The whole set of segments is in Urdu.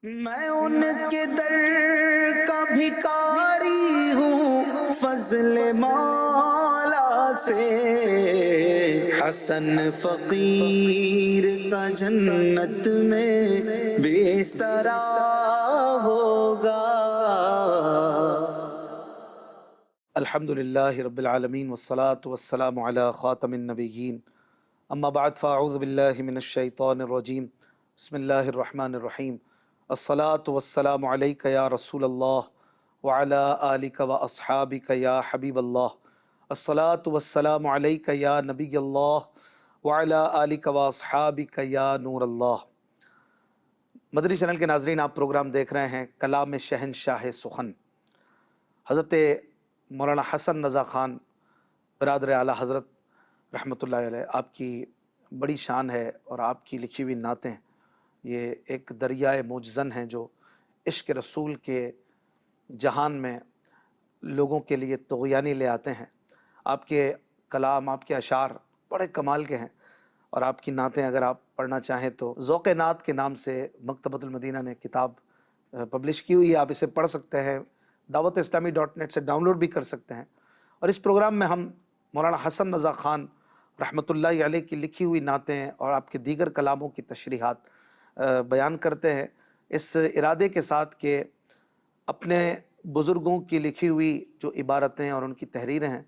میں ان کے در کا بھکاری ہوں، فضل مولا سے حسن فقیر کا جنت میں بستر ہوگا۔ الحمد للہ رب العالمین والصلاة والسلام علی خاتم النبیین، اما بعد فاعوذ باللہ من الشیطان الرجیم، بسم اللہ الرحمن الرحیم۔ الصلاة والسلام علیک یا رسول اللہ وعلی آلک و اصحابک یا حبیب اللہ۔ الصلاة والسلام علیک یا نبی اللہ وعلی آلک و اصحابک یا نور اللہ۔ مدنی چینل کے ناظرین، آپ پروگرام دیکھ رہے ہیں کلام شہنشاہ سخن، حضرت مولانا حسن رضا خان برادر اعلیٰ حضرت رحمۃ اللہ علیہ۔ آپ کی بڑی شان ہے اور آپ کی لکھی ہوئی نعتیں یہ ایک دریائے موجزن ہیں جو عشق رسول کے جہان میں لوگوں کے لیے طغیانی لے آتے ہیں۔ آپ کے کلام، آپ کے اشعار بڑے کمال کے ہیں، اور آپ کی نعتیں اگر آپ پڑھنا چاہیں تو ذوق نعت کے نام سے مکتبۃ المدینہ نے کتاب پبلش کی ہوئی ہے، آپ اسے پڑھ سکتے ہیں، dawat-islami.net سے ڈاؤن لوڈ بھی کر سکتے ہیں۔ اور اس پروگرام میں ہم مولانا حسن رضا خان رحمۃ اللہ علیہ کی لکھی ہوئی نعتیں اور آپ کے دیگر کلاموں کی تشریحات بیان کرتے ہیں، اس ارادے کے ساتھ کہ اپنے بزرگوں کی لکھی ہوئی جو عبارتیں اور ان کی تحریریں ہیں،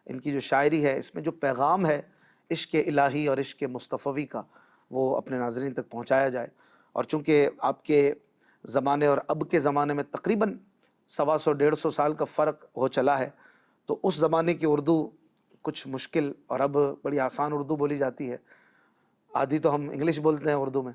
ان کی جو شاعری ہے، اس میں جو پیغام ہے عشق الہی اور عشق مصطفی کا، وہ اپنے ناظرین تک پہنچایا جائے۔ اور چونکہ آپ کے زمانے اور اب کے زمانے میں تقریباً 125 سال کا فرق ہو چلا ہے، تو اس زمانے کی اردو کچھ مشکل اور اب بڑی آسان اردو بولی جاتی ہے، آدھی تو ہم انگلش بولتے ہیں اردو میں،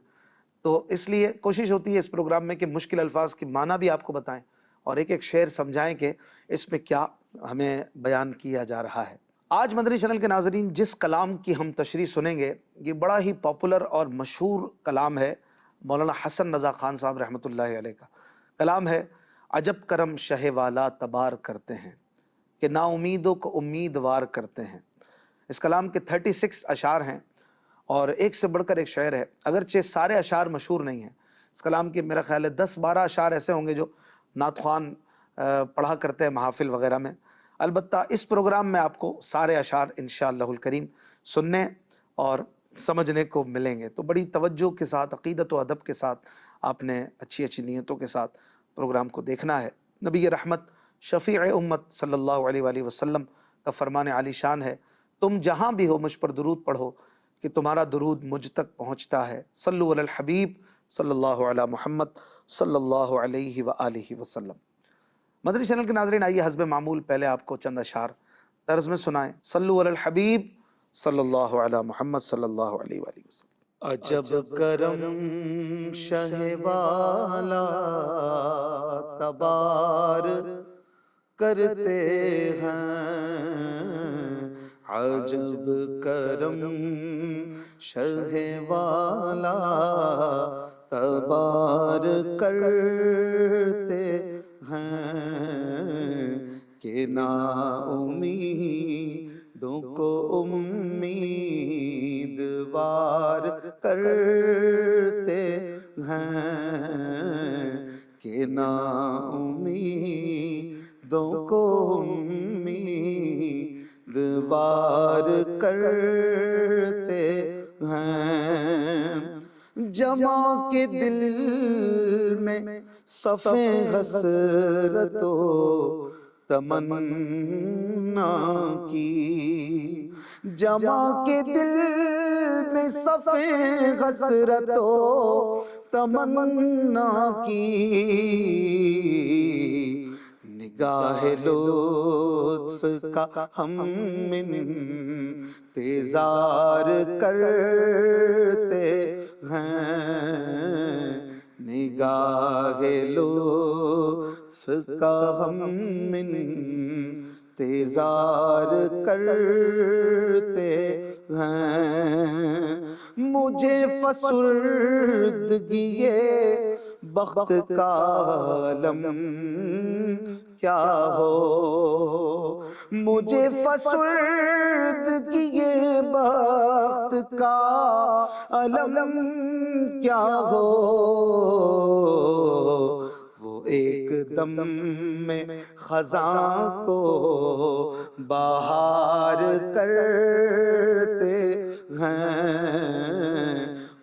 تو اس لیے کوشش ہوتی ہے اس پروگرام میں کہ مشکل الفاظ کی معنی بھی آپ کو بتائیں اور ایک ایک شعر سمجھائیں کہ اس میں کیا ہمیں بیان کیا جا رہا ہے۔ آج مدنی چینل کے ناظرین جس کلام کی ہم تشریح سنیں گے، یہ بڑا ہی پاپولر اور مشہور کلام ہے مولانا حسن رضا خان صاحب رحمۃ اللہ علیہ کا۔ کلام ہے عجب کرم شہ والا تبار کرتے ہیں کہ نا امیدوں کو امیدوار کرتے ہیں۔ اس کلام کے 36 اشعار ہیں اور ایک سے بڑھ کر ایک شعر ہے، اگرچہ سارے اشعار مشہور نہیں ہیں۔ اس کلام کے میرا خیال ہے 10-12 اشعار ایسے ہوں گے جو نعت خوان پڑھا کرتے ہیں محافل وغیرہ میں۔ البتہ اس پروگرام میں آپ کو سارے اشعار انشاءاللہ الکریم سننے اور سمجھنے کو ملیں گے، تو بڑی توجہ کے ساتھ، عقیدت و ادب کے ساتھ آپ نے اچھی اچھی نیتوں کے ساتھ پروگرام کو دیکھنا ہے۔ نبی رحمت شفیع امت صلی اللہ علیہ وآلہ وسلم کا فرمان عالی شان ہے، تم جہاں بھی ہو مجھ پر درود پڑھو کہ تمہارا درود مجھ تک پہنچتا ہے۔ صلو علی الحبیب صلی اللہ علی محمد صلی اللہ علیہ وآلہ وسلم۔ مدنی چینل کے ناظرین، آئیے حسب معمول پہلے آپ کو چند اشعار طرز میں سنائیں۔ صلو علی الحبیب صلی اللہ علی محمد صلی اللہ علیہ وآلہ وسلم۔ عجب کرم شہ والا تبار کرتے ہیں، عجب کرم شہ والا تبار کرتے ہیں کہ نا امیدوں کو امیدوار کرتے ہیں کہ نا امیدوں کو امیدوار کرتے ہیں۔ جمع کے دل میں صفیں حسرت و تمنا کی، جمع کے دل میں صفیں حسرت و تمنا کی، نگاہ لطف کا ہم انتظار کرتے ہیں، نگاہ لطف کا ہم انتظار کرتے ہیں۔ مجھے فسردگی بخت کا عالم کیا ہو، مجھے فسرد کیے بخت کا عالم کیا ہو، وہ ایک دم میں خزاں کو بہار کرتے ہیں،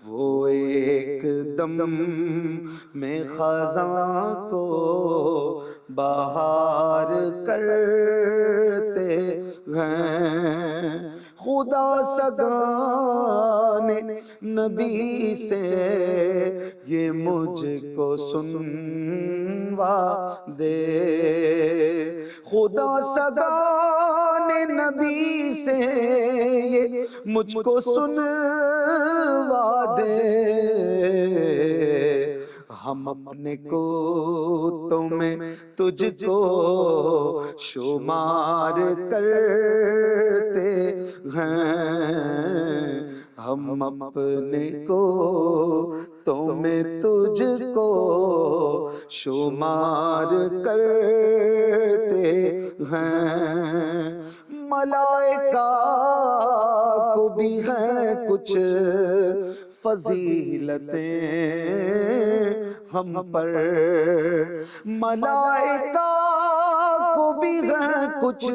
وہ ایک دم میں خزاں کو بہار کرتے ہیں، خدا سگانے نبی سے یہ مجھ کو سنوا دے، خدا سگانے نبی سے یہ مجھ کو سنوا دے، ہم اپنے کو تمہیں تجھ کو شمار کرتے ہیں، ہم اپنے کو تمہیں تجھ کو شمار کرتے ہیں، ملائکہ کو بھی ہیں کچھ فضیلتیں ہم پر، ملائکہ کو بھی ہیں کچھ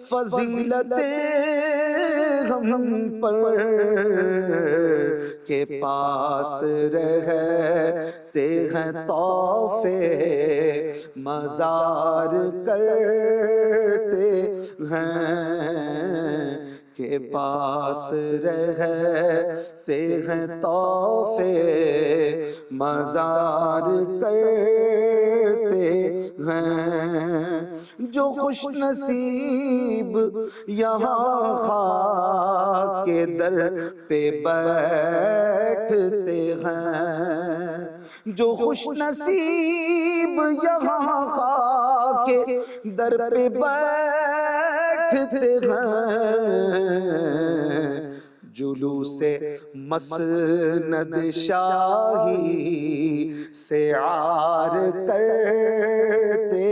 فضیلتیں ہم پر، کے پاس رہتے ہیں طواف مزار کرتے ہیں، کے پاس رہتے ہیں طواف مزار کرتے ہیں، جو خوش نصیب یہاں خاک کے در پہ بیٹھتے ہیں، جو خوش نصیب یہاں خاک کے در پہ بیٹھتے ہیں، جلوس مسند شاہی سے عار کرتے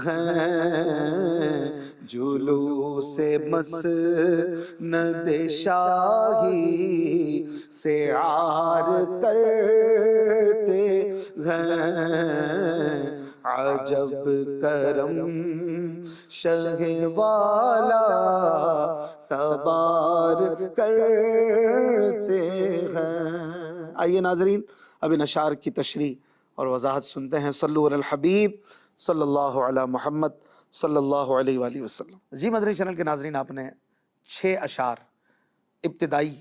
ہیں، جلوس مسند شاہی سے عار کرتے ہیں، عجب کرم شہ والا تبار کرتے ہیں۔ آئیے ناظرین اب ان اشعار کی تشریح اور وضاحت سنتے ہیں۔ صلو علی الحبیب صلی اللہ علی محمد صلی اللہ علیہ وآلہ وسلم۔ جی مدنی چینل کے ناظرین، آپ نے 6 اشعار ابتدائی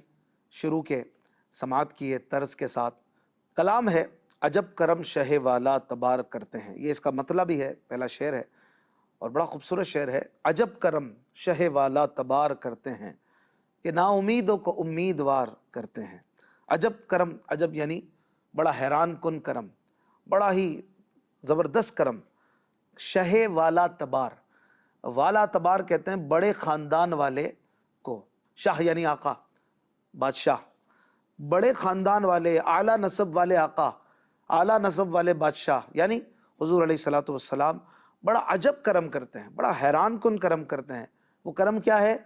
شروع کے سماعت کیے طرز کے ساتھ۔ کلام ہے عجب کرم شہ والا تبار کرتے ہیں، یہ اس کا مطلب ہی ہے، پہلا شعر ہے اور بڑا خوبصورت شعر ہے۔ عجب کرم شہ والا تبار کرتے ہیں کہ نا امیدوں کو امیدوار کرتے ہیں۔ عجب کرم، عجب یعنی بڑا حیران کن کرم، بڑا ہی زبردست کرم، شہ والا تبار، والا تبار کہتے ہیں بڑے خاندان والے کو، شاہ یعنی آقا، بادشاہ، بڑے خاندان والے، اعلیٰ نسب والے آقا، اعلیٰ نسب والے بادشاہ یعنی حضور علیہ الصلوۃ والسلام بڑا عجب کرم کرتے ہیں، بڑا حیران کن کرم کرتے ہیں۔ وہ کرم کیا ہے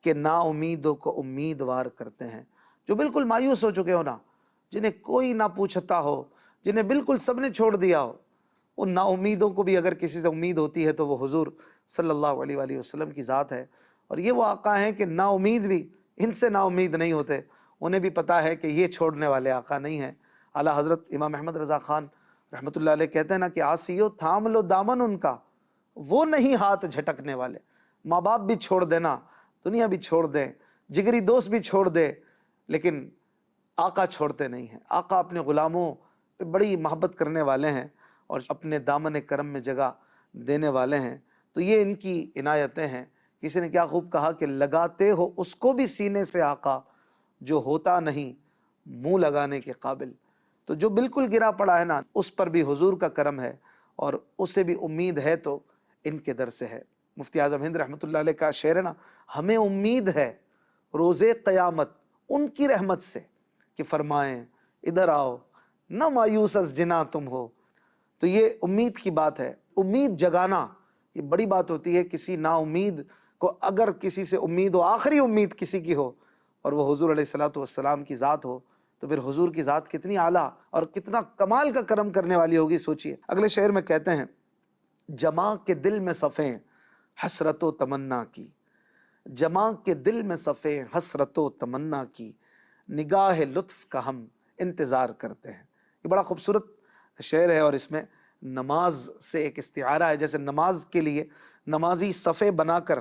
کہ نا امیدوں کو امیدوار کرتے ہیں، جو بالکل مایوس ہو چکے ہو نا، جنہیں کوئی نہ پوچھتا ہو، جنہیں بالکل سب نے چھوڑ دیا ہو، ان نا امیدوں کو بھی اگر کسی سے امید ہوتی ہے تو وہ حضور صلی اللہ علیہ وآلہ وسلم کی ذات ہے۔ اور یہ وہ آقا ہیں کہ نا امید بھی ان سے نا امید نہیں ہوتے، انہیں بھی پتہ ہے کہ یہ چھوڑنے والے آقا نہیں ہیں۔ اعلیٰ حضرت امام احمد رضا خان رحمۃ اللہ علیہ کہتے ہیں نا کہ آسیو تھام لو دامن ان کا، وہ نہیں ہاتھ جھٹکنے والے۔ ماں باپ بھی چھوڑ دینا، دنیا بھی چھوڑ دیں، جگری دوست بھی چھوڑ دے، لیکن آقا چھوڑتے نہیں ہیں۔ آقا اپنے غلاموں پہ بڑی محبت کرنے والے ہیں اور اپنے دامن کرم میں جگہ دینے والے ہیں، تو یہ ان کی عنایتیں ہیں۔ کسی نے کیا خوب کہا کہ لگاتے ہو اس کو بھی سینے سے آقا جو ہوتا نہیں منہ لگانے کے قابل۔ تو جو بالکل گرا پڑا ہے نا، اس پر بھی حضور کا کرم ہے اور اسے بھی امید ہے تو ان کے در سے ہے۔ مفتی اعظم ہند رحمۃ اللہ علیہ کا شعر ہے نا، ہمیں امید ہے روز قیامت ان کی رحمت سے کہ فرمائیں ادھر آؤ نہ مایوس از جنا تم ہو۔ تو یہ امید کی بات ہے، امید جگانا یہ بڑی بات ہوتی ہے۔ کسی نا امید کو اگر کسی سے امید ہو، آخری امید کسی کی ہو، اور وہ حضور علیہ الصلوۃ والسلام کی ذات ہو، تو پھر حضور کی ذات کتنی اعلیٰ اور کتنا کمال کا کرم کرنے والی ہوگی، سوچئے۔ اگلے شعر میں کہتے ہیں، جماں کے دل میں صفیں حسرت و تمنا کی، جماں کے دل میں صفیں حسرت و تمنا کی، نگاہ لطف کا ہم انتظار کرتے ہیں۔ یہ بڑا خوبصورت شعر ہے، اور اس میں نماز سے ایک استعارہ ہے، جیسے نماز کے لیے نمازی صفیں بنا کر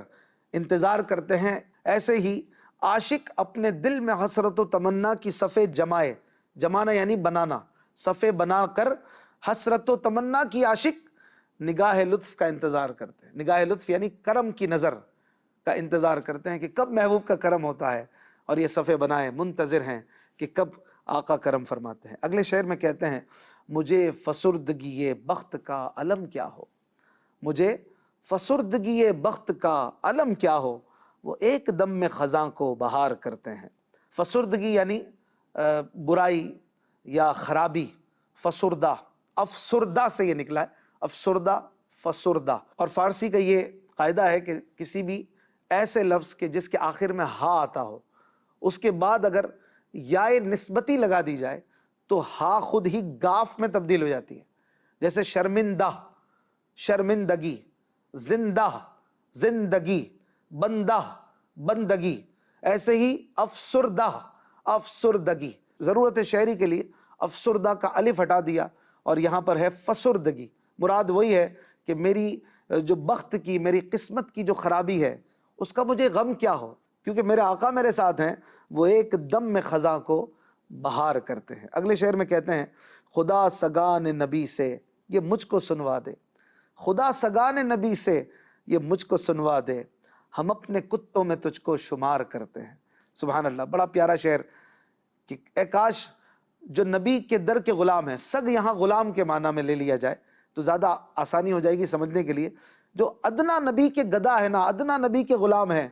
انتظار کرتے ہیں، ایسے ہی عاشق اپنے دل میں حسرت و تمنا کی صفیں جمائے، جمانا یعنی بنانا، صفیں بنا کر حسرت و تمنا کی عاشق نگاہ لطف کا انتظار کرتے ہیں۔ نگاہ لطف یعنی کرم کی نظر کا انتظار کرتے ہیں کہ کب محبوب کا کرم ہوتا ہے، اور یہ صفیں بنائے منتظر ہیں کہ کب آقا کرم فرماتے ہیں۔ اگلے شعر میں کہتے ہیں، مجھے فسردگی بخت کا علم کیا ہو، مجھے فسردگی بخت کا علم کیا ہو، وہ ایک دم میں خزاں کو بہار کرتے ہیں۔ فسردگی یعنی برائی یا خرابی، فسردہ، افسردہ سے یہ نکلا ہے، افسردہ فسردہ۔ اور فارسی کا یہ قاعدہ ہے کہ کسی بھی ایسے لفظ کے جس کے آخر میں ہا آتا ہو، اس کے بعد اگر یائے نسبتی لگا دی جائے تو ہا خود ہی گاف میں تبدیل ہو جاتی ہے، جیسے شرمندہ، شرمندگی، زندہ، زندگی، بندہ، بندگی، ایسے ہی افسردہ، افسردگی۔ ضرورت شعری کے لیے افسردہ کا الف ہٹا دیا، اور یہاں پر ہے فسردگی۔ مراد وہی ہے کہ میری جو بخت کی، میری قسمت کی جو خرابی ہے، اس کا مجھے غم کیا ہو، کیونکہ میرے آقا میرے ساتھ ہیں، وہ ایک دم میں خزاں کو بہار کرتے ہیں۔ اگلے شعر میں کہتے ہیں، خدا سگان نبی سے یہ مجھ کو سنوا دے، خدا سگان نبی سے یہ مجھ کو سنوا دے، ہم اپنے کتوں میں تجھ کو شمار کرتے ہیں۔ سبحان اللہ، بڑا پیارا شعر کہ اے کاش جو نبی کے در کے غلام ہیں، سگ یہاں غلام کے معنی میں لے لیا جائے تو زیادہ آسانی ہو جائے گی سمجھنے کے لیے۔ جو ادنا نبی کے گدا ہے نا، ادنا نبی کے غلام ہیں،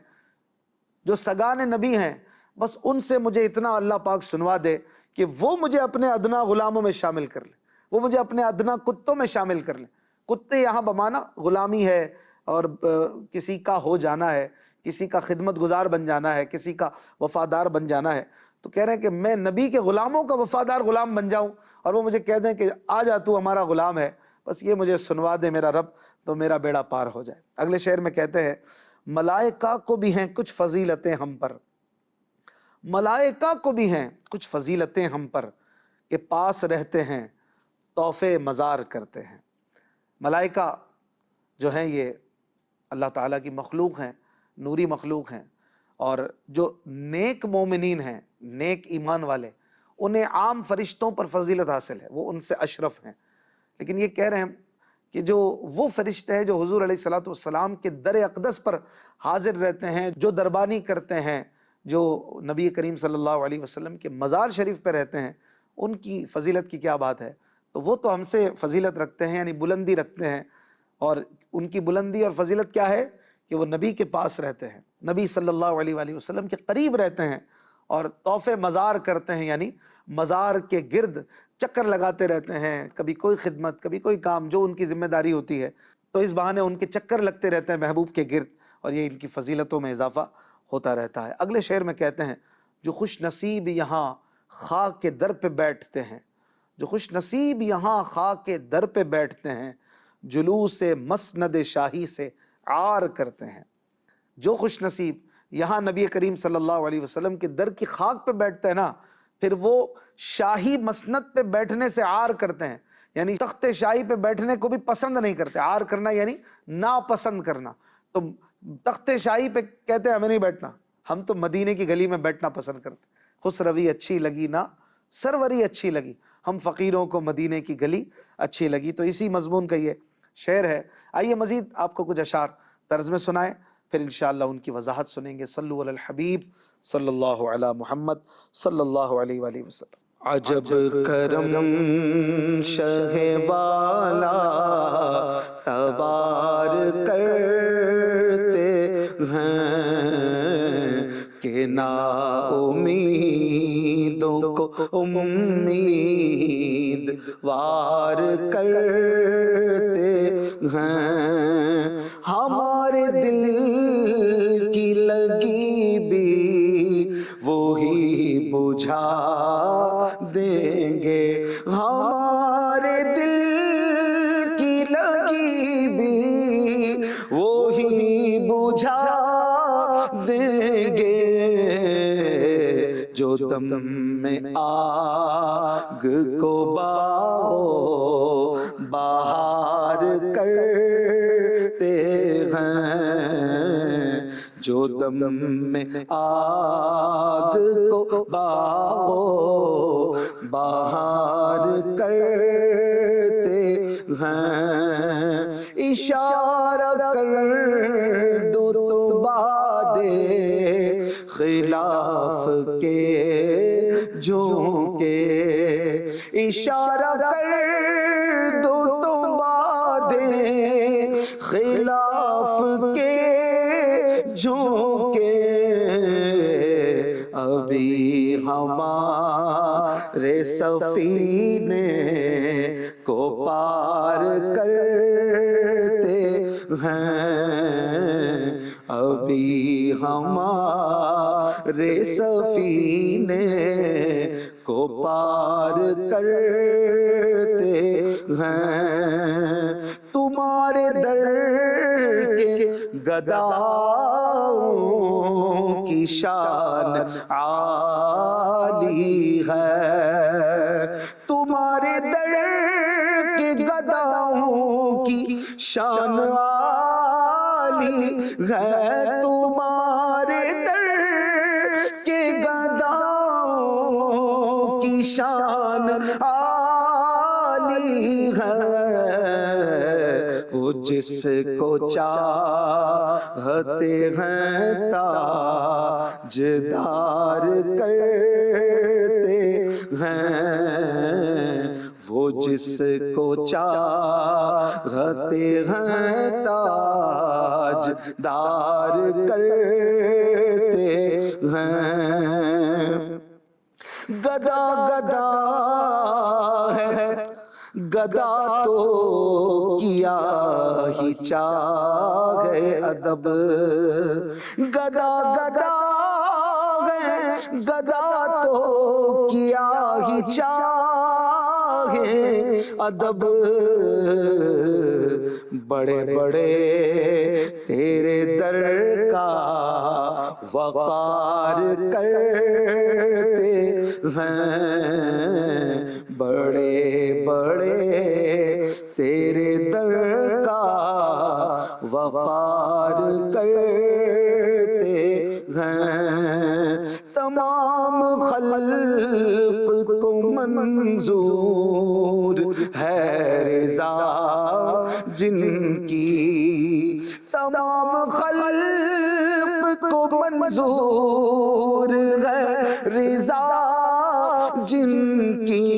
جو سگان نبی ہیں، بس ان سے مجھے اتنا اللہ پاک سنوا دے کہ وہ مجھے اپنے ادنا غلاموں میں شامل کر لے، وہ مجھے اپنے ادنا کتوں میں شامل کر لیں۔ کتے یہاں بمانا غلامی ہے، اور کسی کا ہو جانا ہے، کسی کا خدمت گزار بن جانا ہے، کسی کا وفادار بن جانا ہے۔ تو کہہ رہے ہیں کہ میں نبی کے غلاموں کا وفادار غلام بن جاؤں، اور وہ مجھے کہہ دیں کہ آ جا تو ہمارا غلام ہے، بس یہ مجھے سنوا دے میرا رب، تو میرا بیڑا پار ہو جائے۔ اگلے شعر میں کہتے ہیں، ملائکہ کو بھی ہیں کچھ فضیلتیں ہم پر، ملائکہ کو بھی ہیں کچھ فضیلتیں ہم پر، کہ پاس رہتے ہیں تحفے مزار کرتے ہیں۔ ملائکہ جو ہیں یہ اللہ تعالیٰ کی مخلوق ہیں، نوری مخلوق ہیں، اور جو نیک مومنین ہیں، نیک ایمان والے، انہیں عام فرشتوں پر فضیلت حاصل ہے، وہ ان سے اشرف ہیں۔ لیکن یہ کہہ رہے ہیں کہ جو وہ فرشتے ہیں جو حضور علیہ الصلوۃ والسلام کے در اقدس پر حاضر رہتے ہیں، جو دربانی کرتے ہیں، جو نبی کریم صلی اللہ علیہ وسلم کے مزار شریف پہ رہتے ہیں، ان کی فضیلت کی کیا بات ہے؟ تو وہ تو ہم سے فضیلت رکھتے ہیں، یعنی بلندی رکھتے ہیں، اور ان کی بلندی اور فضیلت کیا ہے کہ وہ نبی کے پاس رہتے ہیں، نبی صلی اللہ علیہ وآلہ وسلم کے قریب رہتے ہیں، اور تحفے مزار کرتے ہیں، یعنی مزار کے گرد چکر لگاتے رہتے ہیں، کبھی کوئی خدمت، کبھی کوئی کام جو ان کی ذمہ داری ہوتی ہے، تو اس بہانے ان کے چکر لگتے رہتے ہیں محبوب کے گرد، اور یہ ان کی فضیلتوں میں اضافہ ہوتا رہتا ہے۔ اگلے شعر میں کہتے ہیں، جو خوش نصیب یہاں خاک کے در پہ بیٹھتے ہیں، جو خوش نصیب یہاں خاک کے در پہ بیٹھتے ہیں، جلوس مسند شاہی سے عار کرتے ہیں۔ جو خوش نصیب یہاں نبی کریم صلی اللہ علیہ وسلم کے در کی خاک پہ بیٹھتے ہیں نا، پھر وہ شاہی مسند پہ بیٹھنے سے عار کرتے ہیں، یعنی تخت شاہی پہ بیٹھنے کو بھی پسند نہیں کرتے۔ عار کرنا یعنی ناپسند کرنا۔ تو تخت شاہی پہ کہتے ہیں ہمیں نہیں بیٹھنا، ہم تو مدینے کی گلی میں بیٹھنا پسند کرتے۔ خسروی اچھی لگی نہ سروری اچھی لگی، ہم فقیروں کو مدینے کی گلی اچھی لگی۔ تو اسی مضمون کا یہ شعر ہے۔ آئیے مزید آپ کو کچھ اشعار طرز میں سنائیں، پھر انشاءاللہ ان کی وضاحت سنیں گے۔ صلو علی الحبیب صلی اللہ علی محمد صلی اللہ علیہ وآلہ وسلم۔ عجب کرم شہ والا تبار کرتے ہیں، کہ نا امیدوں کو کو امید وار کرتے ہیں، ہمارے دل کی لگی بھی وہی بجھا دیں گے، ہمارے دل کی لگی بھی وہی بجھا دیں گے، جو دم میں آگ کو باغ بہار کرتے ہیں، جو دم میں آگ کو باغ بہار کرتے ہیں، اشارہ کر دو تو بادے خلاف کے جھونکے، اشارہ کر دو تو بادے خلاف کے جھونکے، ابھی ہمارے سفینے کو پار کرتے ہیں، ابھی ہمارے سفینے کو پار کرتے ہیں، تمہارے در کے گداؤں کی شان عالی ہے، تمہارے در کے گداؤں کی شان عالی ہے، تمہارے در کے گداؤں کی شان عالی ہے، وہ جس کو چاہتے ہیں تاجدار کرتے ہیں، وہ جس کو چاہتے ہیں تاجدار کرتے ہیں، گدا گدا ہے گدا تو کیا ہی چاہے ادب، گدا گدا ہے گدا تو کیا ہی چاہے ادب، بڑے بڑے تیرے در کا وقار کرتے ہیں، بڑے بڑے تیرے در کا وقار کرتے ہیں، تمام خلق کو منظور ہے رضا جن کی، تمام خلق کو منظور ہے رضا جن کی،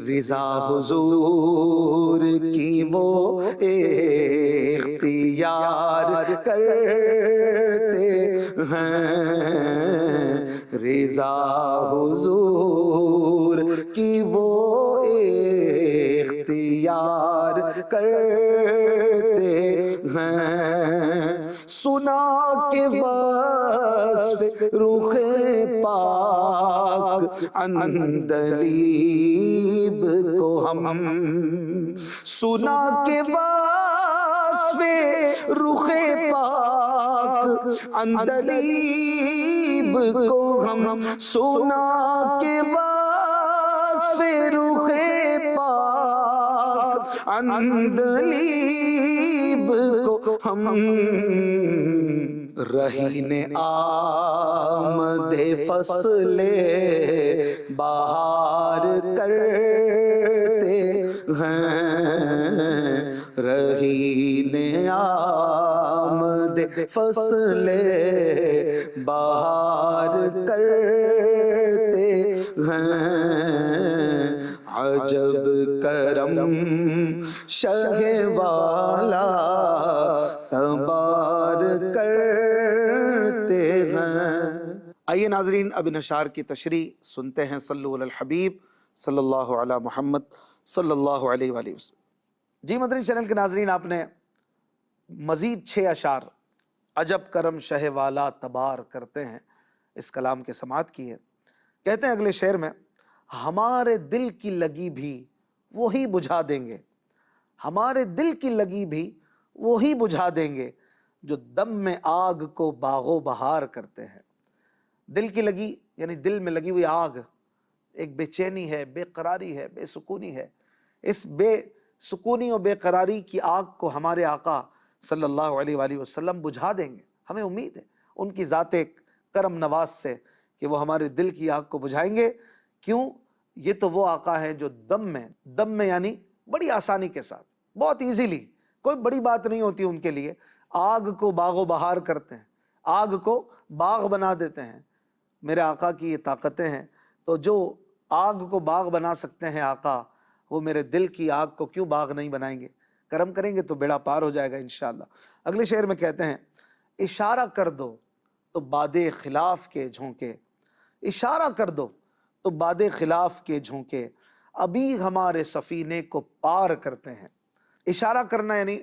رضا حضور کی وہ اختیار کرتے ہیں، رضا حضور کی وہ اختیار کرتے ہیں، سنا کہ وصف رخ پاک عندلیب کو ہم، سنا کہ وصف رخ پاک عندلیب کو ہم، سنا کہ وصف رخ پاک عندلیب کو ہم، رہین آمد فصل بہار کرتے ہیں، رہین آمد فصل بہار کرتے ہیں، عجب کرم شہ والا تبار کرتے ہیں۔ آئیے ناظرین اب ان اشعار کی تشریح سنتے ہیں۔ صلو علی الحبیب صلی اللہ علی محمد صلی اللہ علیہ وآلہ وسلم۔ جی مدنی چینل کے ناظرین، آپ نے مزید 6 اشعار عجب کرم شہ والا تبار کرتے ہیں اس کلام کے سماعت کی ہے۔ کہتے ہیں اگلے شعر میں، ہمارے دل کی لگی بھی وہی بجھا دیں گے، ہمارے دل کی لگی بھی وہی بجھا دیں گے جو دم میں آگ کو باغ و بہار کرتے ہیں۔ دل کی لگی یعنی دل میں لگی ہوئی آگ، ایک بے چینی ہے، بے قراری ہے، بے سکونی ہے۔ اس بے سکونی اور بے قراری کی آگ کو ہمارے آقا صلی اللہ علیہ وآلہ وسلم بجھا دیں گے۔ ہمیں امید ہے ان کی ذات کرم نواز سے کہ وہ ہمارے دل کی آگ کو بجھائیں گے۔ کیوں؟ یہ تو وہ آقا ہیں جو دم میں یعنی بڑی آسانی کے ساتھ، بہت ایزیلی، کوئی بڑی بات نہیں ہوتی ان کے لیے، آگ کو باغ و بہار کرتے ہیں، آگ کو باغ بنا دیتے ہیں۔ میرے آقا کی یہ طاقتیں ہیں، تو جو آگ کو باغ بنا سکتے ہیں آقا، وہ میرے دل کی آگ کو کیوں باغ نہیں بنائیں گے؟ کرم کریں گے تو بیڑا پار ہو جائے گا انشاءاللہ۔ اگلے شعر میں کہتے ہیں، اشارہ کر دو تو باد خلاف کے جھونکے، اشارہ کر دو تو باد خلاف کے جھونکے ابھی ہمارے سفینے کو پار کرتے ہیں۔ اشارہ کرنا یعنی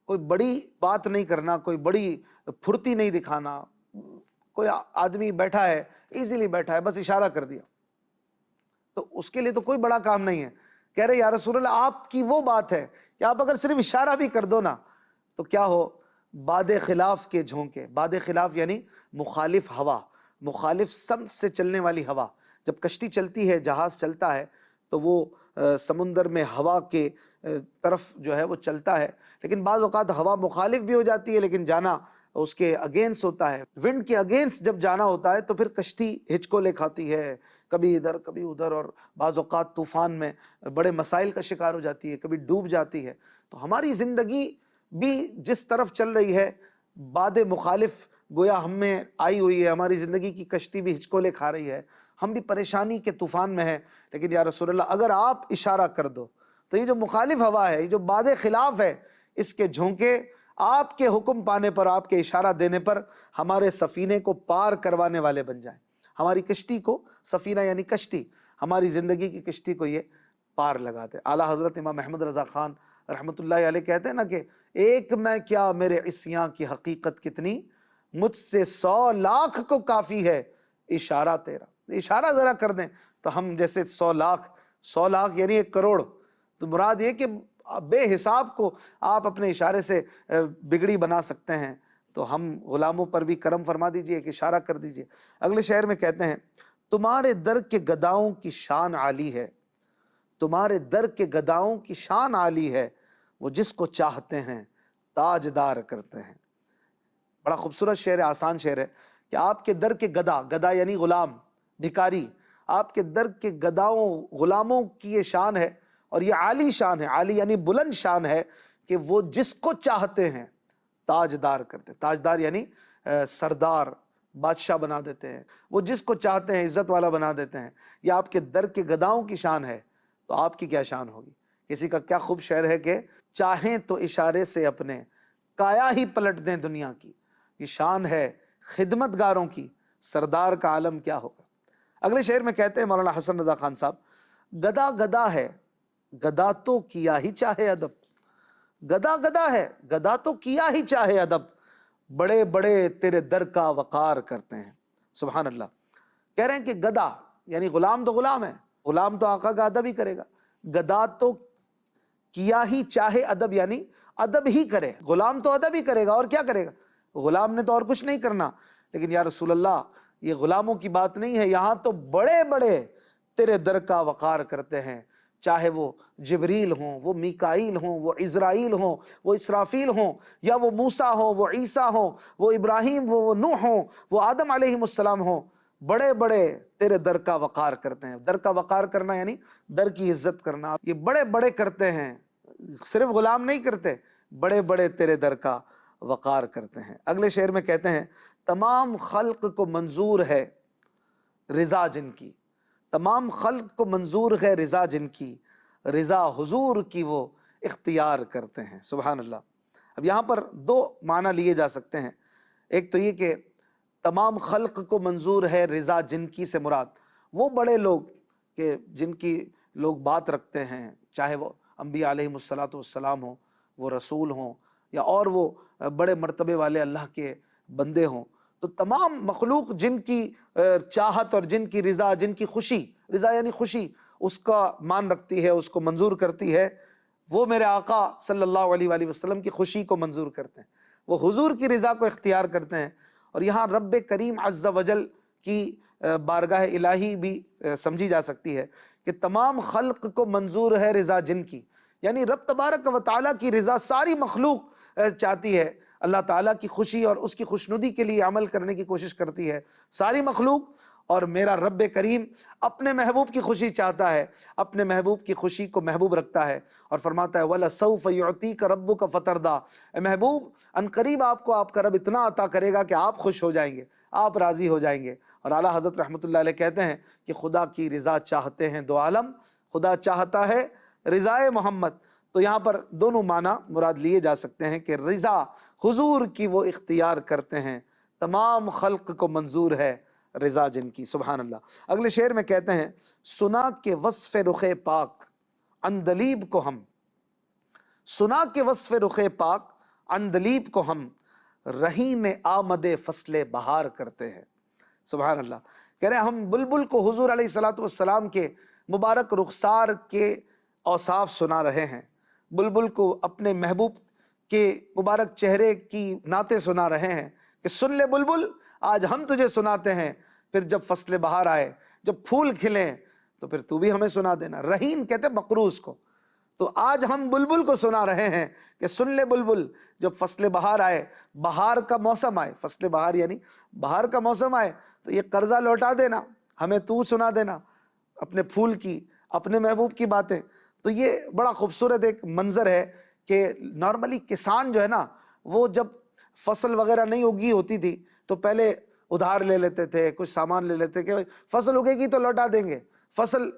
کوئی بڑی بات نہیں کرنا، کوئی بڑی پھرتی نہیں دکھانا۔ کوئی آدمی بیٹھا ہے، ایزیلی بیٹھا ہے، بس اشارہ کر دیا، تو اس کے لیے تو کوئی بڑا کام نہیں ہے۔ کہہ رہے یا رسول اللہ، آپ کی وہ بات ہے کہ آپ اگر صرف اشارہ بھی کر دو نا تو کیا ہو؟ باد خلاف کے جھونکے۔ باد خلاف یعنی مخالف ہوا، مخالف سمت سے چلنے والی ہوا۔ جب کشتی چلتی ہے، جہاز چلتا ہے، تو وہ سمندر میں ہوا کے طرف جو ہے وہ چلتا ہے، لیکن بعض اوقات ہوا مخالف بھی ہو جاتی ہے، لیکن جانا اس کے اگینسٹ ہوتا ہے۔ ونڈ کے اگینسٹ جب جانا ہوتا ہے تو پھر کشتی ہچکولے کھاتی ہے، کبھی ادھر کبھی ادھر، اور بعض اوقات طوفان میں بڑے مسائل کا شکار ہو جاتی ہے، کبھی ڈوب جاتی ہے۔ تو ہماری زندگی بھی جس طرف چل رہی ہے، باد مخالف گویا ہم میں آئی ہوئی ہے، ہماری زندگی کی کشتی بھی ہچکولے کھا رہی ہے، ہم بھی پریشانی کے طوفان میں ہیں۔ لیکن یا رسول اللہ، اگر آپ اشارہ کر دو تو یہ جو مخالف ہوا ہے، یہ جو باد خلاف ہے، اس کے جھونکے آپ کے حکم پانے پر، آپ کے اشارہ دینے پر ہمارے سفینے کو پار کروانے والے بن جائیں، ہماری کشتی کو، سفینہ یعنی کشتی، ہماری زندگی کی کشتی کو یہ پار لگا دے۔ اعلیٰ حضرت امام احمد رضا خان رحمۃ اللہ علیہ کہتے ہیں نا کہ ایک میں کیا میرے عصیاں کی حقیقت کتنی، مجھ سے 100 لاکھ کو کافی ہے اشارہ تیرا۔ اشارہ ذرا کر دیں تو ہم جیسے 100 لاکھ یعنی 1 کروڑ، تو مراد یہ کہ بے حساب کو آپ اپنے اشارے سے بگڑی بنا سکتے ہیں۔ تو ہم غلاموں پر بھی کرم فرما دیجئے، ایک اشارہ کر دیجئے۔ اگلے شعر میں کہتے ہیں، تمہارے در کے گداؤں کی شان عالی ہے، تمہارے در کے گداؤں کی شان عالی ہے، وہ جس کو چاہتے ہیں تاجدار کرتے ہیں۔ بڑا خوبصورت شعر ہے، آسان شعر ہے کہ آپ کے در کے گدا یعنی غلام، بھکاری، آپ کے در کے گداؤں غلاموں کی یہ شان ہے، اور یہ عالی شان ہے، عالی یعنی بلند شان ہے کہ وہ جس کو چاہتے ہیں تاجدار کرتے ہیں۔ تاجدار یعنی سردار، بادشاہ بنا دیتے ہیں، وہ جس کو چاہتے ہیں عزت والا بنا دیتے ہیں۔ یہ آپ کے در کے گداؤں کی شان ہے، تو آپ کی کیا شان ہوگی؟ کسی کا کیا خوب شعر ہے کہ چاہیں تو اشارے سے اپنے کایا ہی پلٹ دیں دنیا کی، یہ شان ہے خدمت گاروں کی، سردار کا عالم کیا ہوگا۔ اگلے شعر میں کہتے ہیں مولانا حسن رضا خان صاحب، گدا گدا ہے گدا تو کیا ہی چاہے ادب، گدا گدا ہے گدا تو کیا ہی چاہے ادب، بڑے بڑے تیرے در کا وقار کرتے ہیں۔ سبحان اللہ۔ کہہ رہے ہیں کہ گدا یعنی غلام تو غلام ہے، غلام تو آقا کا ادب ہی کرے گا، گدا تو کیا ہی چاہے ادب یعنی ادب ہی کرے، غلام تو ادب ہی کرے گا، اور کیا کرے گا؟ غلام نے تو اور کچھ نہیں کرنا۔ لیکن یا رسول اللہ، یہ غلاموں کی بات نہیں ہے، یہاں تو بڑے بڑے تیرے در کا وقار کرتے ہیں، چاہے وہ جبریل ہوں، وہ میکائیل ہوں، وہ عزرائیل ہوں، وہ اسرافیل ہوں، یا وہ موسیٰ ہوں، وہ عیسیٰ ہوں، وہ ابراہیم ہوں، وہ نوح ہوں، وہ آدم علیہ السلام ہوں، بڑے بڑے تیرے در کا وقار کرتے ہیں۔ در کا وقار کرنا یعنی در کی عزت کرنا، یہ بڑے بڑے کرتے ہیں، صرف غلام نہیں کرتے، بڑے بڑے تیرے در کا وقار کرتے ہیں۔ اگلے شعر میں کہتے ہیں، تمام خلق کو منظور ہے رضا جن کی، تمام خلق کو منظور ہے رضا جن کی، رضا حضور کی وہ اختیار کرتے ہیں۔ سبحان اللہ۔ اب یہاں پر 2 معنی لیے جا سکتے ہیں۔ ایک تو یہ کہ تمام خلق کو منظور ہے رضا جن کی سے مراد وہ بڑے لوگ کہ جن کی لوگ بات رکھتے ہیں، چاہے وہ انبیاء علیہم الصلاۃ والسلام ہوں، وہ رسول ہوں، یا اور وہ بڑے مرتبے والے اللہ کے بندے ہوں، تو تمام مخلوق جن کی چاہت اور جن کی رضا، جن کی خوشی، رضا یعنی خوشی، اس کا مان رکھتی ہے، اس کو منظور کرتی ہے، وہ میرے آقا صلی اللہ علیہ وآلہ وسلم کی خوشی کو منظور کرتے ہیں، وہ حضور کی رضا کو اختیار کرتے ہیں۔ اور یہاں رب کریم عز وجل کی بارگاہ الہی بھی سمجھی جا سکتی ہے کہ تمام خلق کو منظور ہے رضا جن کی، یعنی رب تبارک و تعالیٰ کی رضا ساری مخلوق چاہتی ہے، اللہ تعالیٰ کی خوشی اور اس کی خوشنودی کے لیے عمل کرنے کی کوشش کرتی ہے ساری مخلوق، اور میرا رب کریم اپنے محبوب کی خوشی چاہتا ہے، اپنے محبوب کی خوشی کو محبوب رکھتا ہے، اور فرماتا ہے وَلَسَوْفَ يُعْطِيكَ رَبُّكَ فَتَرْضَىٰ، اے محبوب ان قریب آپ کو آپ کا رب اتنا عطا کرے گا کہ آپ خوش ہو جائیں گے، آپ راضی ہو جائیں گے۔ اور اعلیٰ حضرت رحمۃ اللہ علیہ کہتے ہیں کہ خدا کی رضا چاہتے ہیں دو عالم، خدا چاہتا ہے رضائے محمد۔ تو یہاں پر دونوں معنی مراد لیے جا سکتے ہیں کہ رضا حضور کی وہ اختیار کرتے ہیں، تمام خلق کو منظور ہے رضا جن کی، سبحان اللہ۔ اگلے شعر میں کہتے ہیں سنا کے وصف رخ پاک اندلیب کو ہم، سنا کے وصف رخ پاک اندلیب کو ہم، رہین آمد فصل بہار کرتے ہیں، سبحان اللہ۔ کہہ رہے ہیں ہم بلبل کو حضور علیہ الصلوۃ والسلام کے مبارک رخسار کے اوصاف سنا رہے ہیں، بلبل کو اپنے محبوب کے مبارک چہرے کی نعتیں سنا رہے ہیں کہ سن لے بلبل آج ہم تجھے سناتے ہیں، پھر جب فصل بہار آئے، جب پھول کھلیں تو پھر تو بھی ہمیں سنا دینا۔ رہین کہتے ہیں مقروض کو، تو آج ہم بلبل کو سنا رہے ہیں کہ سن لے بلبل جب فصل بہار آئے، بہار کا موسم آئے، فصل بہار یعنی بہار کا موسم آئے تو یہ قرضہ لوٹا دینا، ہمیں تو سنا دینا اپنے پھول کی، اپنے محبوب کی باتیں۔ تو یہ بڑا خوبصورت ایک منظر ہے کہ نارملی کسان جو ہے نا، وہ جب فصل وغیرہ نہیں اگی ہوتی تھی تو پہلے ادھار لے لیتے تھے، کچھ سامان لے لیتے کہ فصل اگے گی تو لوٹا دیں گے، فصل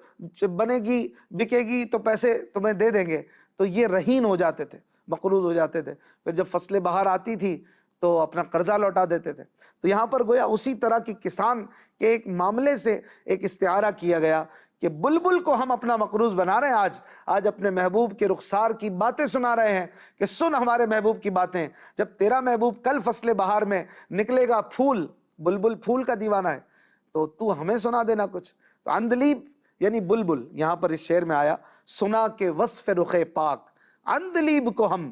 بنے گی بکے گی تو پیسے تمہیں دے دیں گے، تو یہ رہین ہو جاتے تھے، مقروض ہو جاتے تھے۔ پھر جب فصل بہار آتی تھی تو اپنا قرضہ لوٹا دیتے تھے۔ تو یہاں پر گویا اسی طرح کی کسان کے ایک معاملے سے ایک استعارہ کیا گیا کہ بلبل کو ہم اپنا مقروض بنا رہے ہیں، آج اپنے محبوب کے رخسار کی باتیں سنا رہے ہیں کہ سن ہمارے محبوب کی باتیں، جب تیرا محبوب کل فصل بہار میں نکلے گا پھول، بلبل پھول کا دیوانہ ہے، تو ہمیں سنا دینا کچھ۔ تو اندلیب یعنی بلبل یہاں پر اس شعر میں آیا، سنا کے وصف رخ پاک اندلیب کو ہم،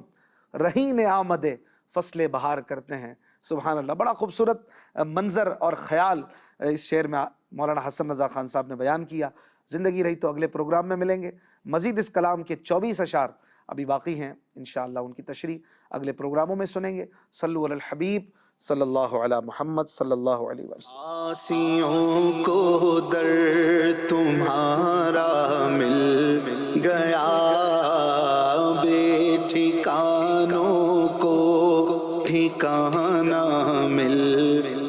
رہین آمد فصل بہار کرتے ہیں، سبحان اللہ۔ بڑا خوبصورت منظر اور خیال اس شعر میں مولانا حسن رضا خان صاحب نے بیان کیا۔ زندگی رہی تو اگلے پروگرام میں ملیں گے، مزید اس کلام کے 24 اشعار ابھی باقی ہیں، انشاءاللہ ان کی تشریح اگلے پروگراموں میں سنیں گے۔ صلو علی الحبیب صلی اللہ علی محمد صلی اللہ علیہ وسلم۔ آسیوں کو در تمہارا مل گیا، بے ٹھکانوں کو ٹھکانہ مل